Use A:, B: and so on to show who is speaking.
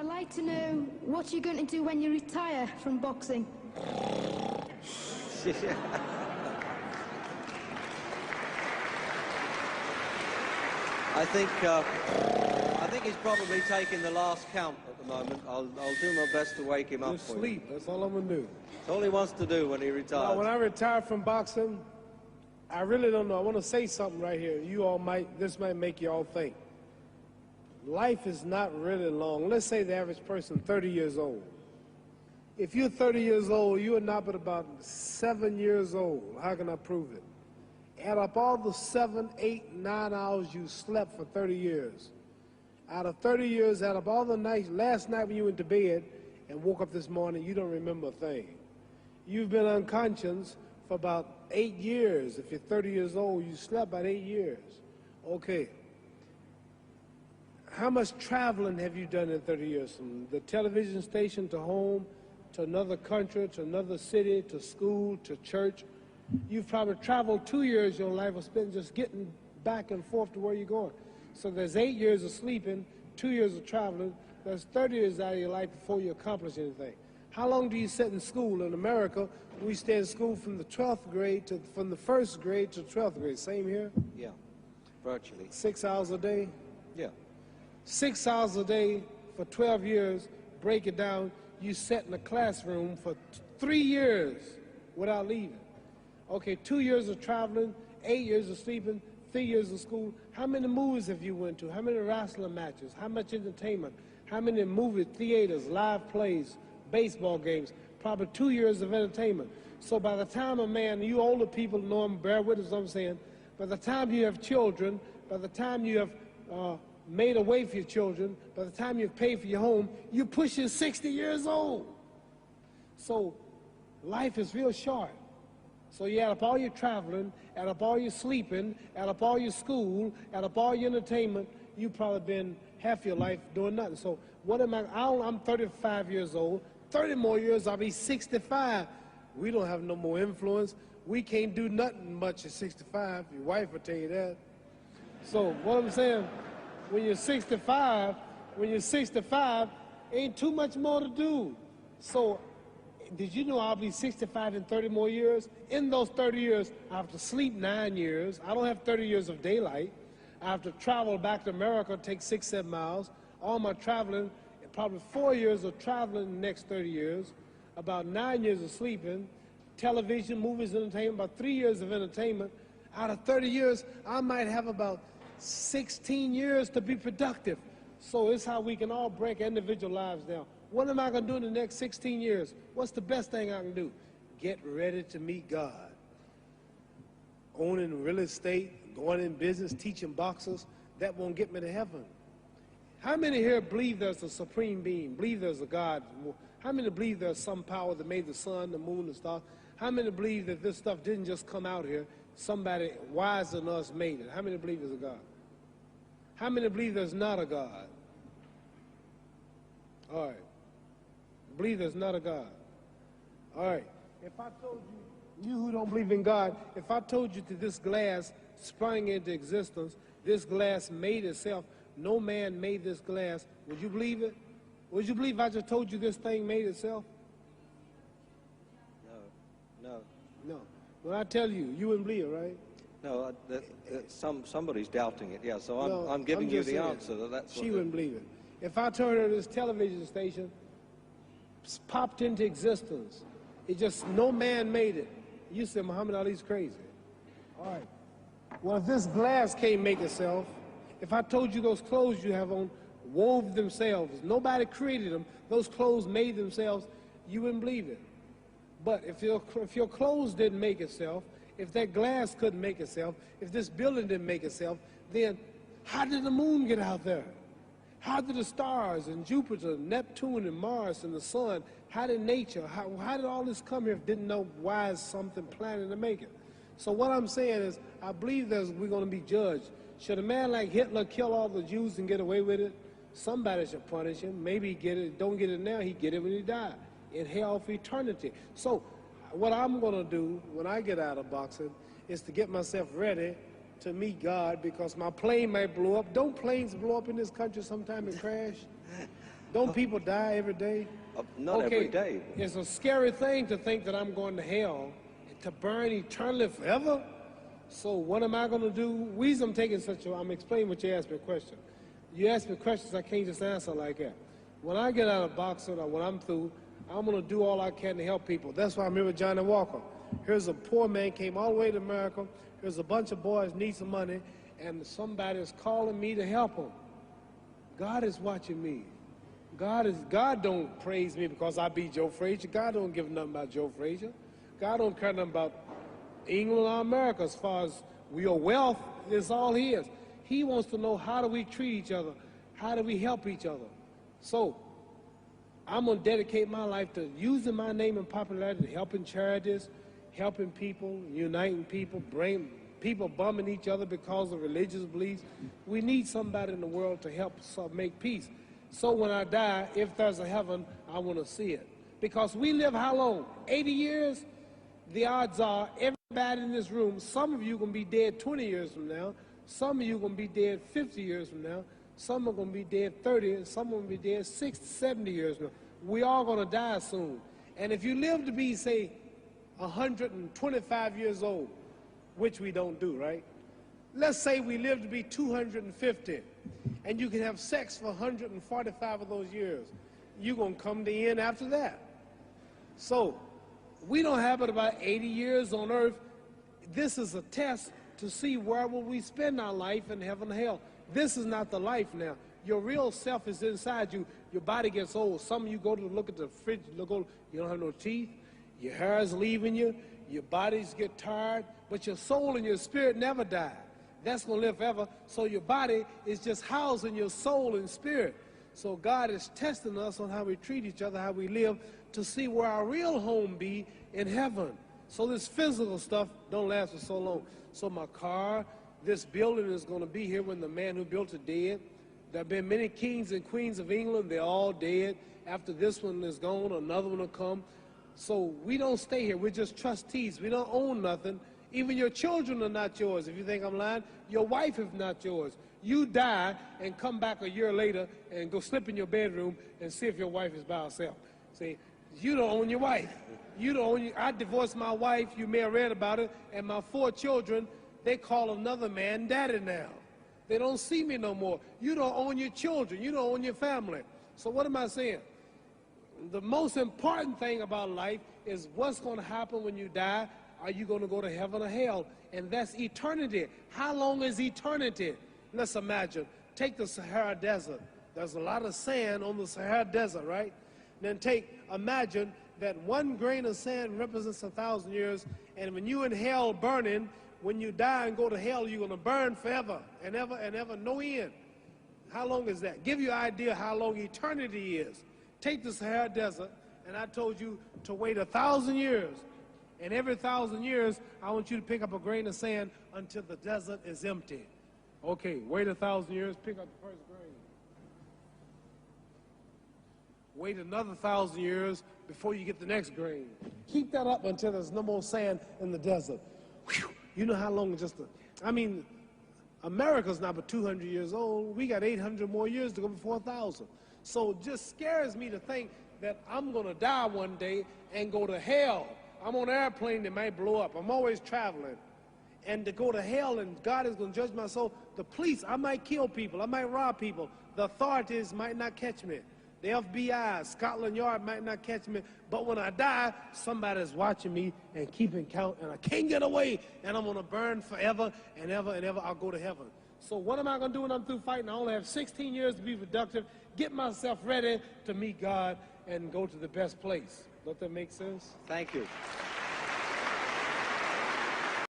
A: I'd like to know what you're going to do when you retire from boxing.
B: I think he's probably taking the last count at the moment. I'll do my best to wake him up
C: Just
B: for
C: sleep.
B: you.
C: That's all I'm going to do.
B: That's all he wants to do when he retires.
C: Now, when I retire from boxing, I really don't know. I want to say something right here. This might make you all think. Life is not really long. Let's say the average person, 30 years old. If you're 30 years old, you are not but about 7 years old. How can I prove it? Add up all the 7, 8, 9 hours you slept for 30 years. Out of 30 years, add up all the nights, last night when you went to bed and woke up this morning, you don't remember a thing. You've been unconscious for about 8 years. If you're 30 years old, you slept about 8 years. Okay. How much traveling have you done in 30 years? From the television station to home, to another country, to another city, to school, to church. You've probably traveled 2 years your life was spent just getting back and forth to where you're going. So there's 8 years of sleeping, 2 years of traveling. There's 30 years out of your life before you accomplish anything. How long do you sit in school? In America, we stay in school from the 12th grade to, from the 1st grade to 12th grade. Same here?
B: Yeah, virtually.
C: 6 hours a day?
B: Yeah.
C: 6 hours a day for 12 years, break it down, you sat in a classroom for 3 years without leaving. Okay, 2 years of traveling, 8 years of sleeping, 3 years of school. How many movies have you went to? How many wrestling matches? How much entertainment? How many movie theaters, live plays, baseball games? Probably 2 years of entertainment. So by the time a man, you older people know him, bear with us what I'm saying, by the time you have children, by the time you have made a way for your children, by the time you've paid for your home, you're pushing 60 years old. So life is real short. So you add up all your traveling, add up all your sleeping, add up all your school, add up all your entertainment, you've probably been half your life doing nothing. So what am I'm 35 years old, 30 more years I'll be 65. We don't have no more influence. We can't do nothing much at 65. Your wife will tell you that. So what I'm saying, when you're 65, ain't too much more to do. So did you know I'll be 65 in 30 more years? In those 30 years, I have to sleep 9 years. I don't have 30 years of daylight. I have to travel back to America, take 6, 7 miles. All my traveling, probably 4 years of traveling in the next 30 years, about 9 years of sleeping, television, movies, entertainment, about 3 years of entertainment. Out of 30 years, I might have about 16 years to be productive. So it's how we can all break individual lives down. What am I going to do in the next 16 years? What's the best thing I can do? Get ready to meet God. Owning real estate, going in business, teaching boxers, that won't get me to heaven. How many here believe there's a supreme being, believe there's a God? How many believe there's some power that made the sun, the moon, the stars? How many believe that this stuff didn't just come out here? Somebody wiser than us made it. How many believe there's a God? How many believe there's not a God? All right. Believe there's not a God. All right. If I told you, you who don't believe in God, if I told you that this glass sprang into existence, this glass made itself, no man made this glass, would you believe it? Would you believe I just told you this thing made itself?
B: No.
C: No. When I tell you, you wouldn't believe it, right?
B: No, somebody's doubting it, yeah, so I'm giving you the answer. That's
C: she wouldn't believe it. If I told her this television station popped into existence, it just, no man made it, you said Muhammad Ali's crazy. All right. Well, if this glass can't make itself, if I told you those clothes you have on wove themselves, nobody created them, those clothes made themselves, you wouldn't believe it. But if your clothes didn't make itself, if that glass couldn't make itself, if this building didn't make itself, then how did the moon get out there? How did the stars and Jupiter, Neptune and Mars and the sun, how did nature, how did all this come here if didn't know why is something planning to make it? So what I'm saying is, I believe we're going to be judged. Should a man like Hitler kill all the Jews and get away with it? Somebody should punish him. Maybe he get it, don't get it now, he get it when he died, in hell for eternity. So what I'm going to do when I get out of boxing is to get myself ready to meet God, because my plane might blow up. Don't planes blow up in this country sometime and crash? Don't people die every day?
B: Not every day.
C: It's a scary thing to think that I'm going to hell, to burn eternally forever. So what am I going to do? The reason I'm taking I'm explaining what you asked me a question. You ask me questions I can't just answer like that. When I get out of boxing or when I'm through, I'm going to do all I can to help people. That's why I'm here with Johnny Walker. Here's a poor man, came all the way to America. Here's a bunch of boys need some money, and somebody is calling me to help them. God is watching me. God don't praise me because I beat Joe Frazier. God don't give nothing about Joe Frazier. God don't care nothing about England or America as far as your wealth is all his. He wants to know, how do we treat each other? How do we help each other? So I'm going to dedicate my life to using my name and popularity, helping charities, helping people, uniting people, bring people bumming each other because of religious beliefs. We need somebody in the world to help us make peace. So when I die, if there's a heaven, I want to see it. Because we live how long? 80 years? The odds are everybody in this room, some of you are going to be dead 20 years from now, some of you are going to be dead 50 years from now, some are going to be dead 30, and some are going to be dead 60, 70 years from now. We all going to die soon. And if you live to be, say, 125 years old, which we don't do, right? Let's say we live to be 250, and you can have sex for 145 of those years. You're going to come to the end after that. So we don't have but about 80 years on earth. This is a test to see where will we spend our life in heaven or hell. This is not the life now. Your real self is inside you. Your body gets old. Some of you go to look at the fridge, you don't have no teeth. Your hair is leaving you. Your bodies get tired. But your soul and your spirit never die. That's going to live forever. So your body is just housing your soul and spirit. So God is testing us on how we treat each other, how we live, to see where our real home be in heaven. So this physical stuff don't last for so long. So my car, this building is going to be here when the man who built it dead. There have been many kings and queens of England. They're all dead. After this one is gone, another one will come. So we don't stay here. We're just trustees. We don't own nothing. Even your children are not yours. If you think I'm lying, your wife is not yours. You die and come back a year later and go slip in your bedroom and see if your wife is by herself. See, you don't own your wife. You don't own I divorced my wife. You may have read about it. And my 4 children, they call another man daddy now. They don't see me no more. You don't own your children. You don't own your family. So what am I saying? The most important thing about life is what's going to happen when you die. Are you going to go to heaven or hell? And that's eternity. How long is eternity? Let's imagine. Take the Sahara Desert. There's a lot of sand on the Sahara Desert, right? Then imagine that 1 grain of sand represents 1,000 years, and when you're in hell burning, when you die and go to hell, you're going to burn forever and ever, no end. How long is that? Give you an idea how long eternity is. Take the Sahara Desert, and I told you to wait 1,000 years. And every 1,000 years, I want you to pick up a grain of sand until the desert is empty. Okay, wait 1,000 years, pick up the first grain. Wait another 1,000 years before you get the next grain. Keep that up until there's no more sand in the desert. Whew. You know how long America's not but 200 years old. We got 800 more years to go before 1,000. So it just scares me to think that I'm going to die one day and go to hell. I'm on an airplane that might blow up. I'm always traveling. And to go to hell and God is going to judge my soul. The police, I might kill people. I might rob people. The authorities might not catch me. The FBI, Scotland Yard might not catch me. But when I die, somebody's watching me and keeping count. And I can't get away. And I'm going to burn forever and ever and ever. I'll go to heaven. So what am I going to do when I'm through fighting? I only have 16 years to be productive. Get myself ready to meet God and go to the best place. Does that make sense?
B: Thank you.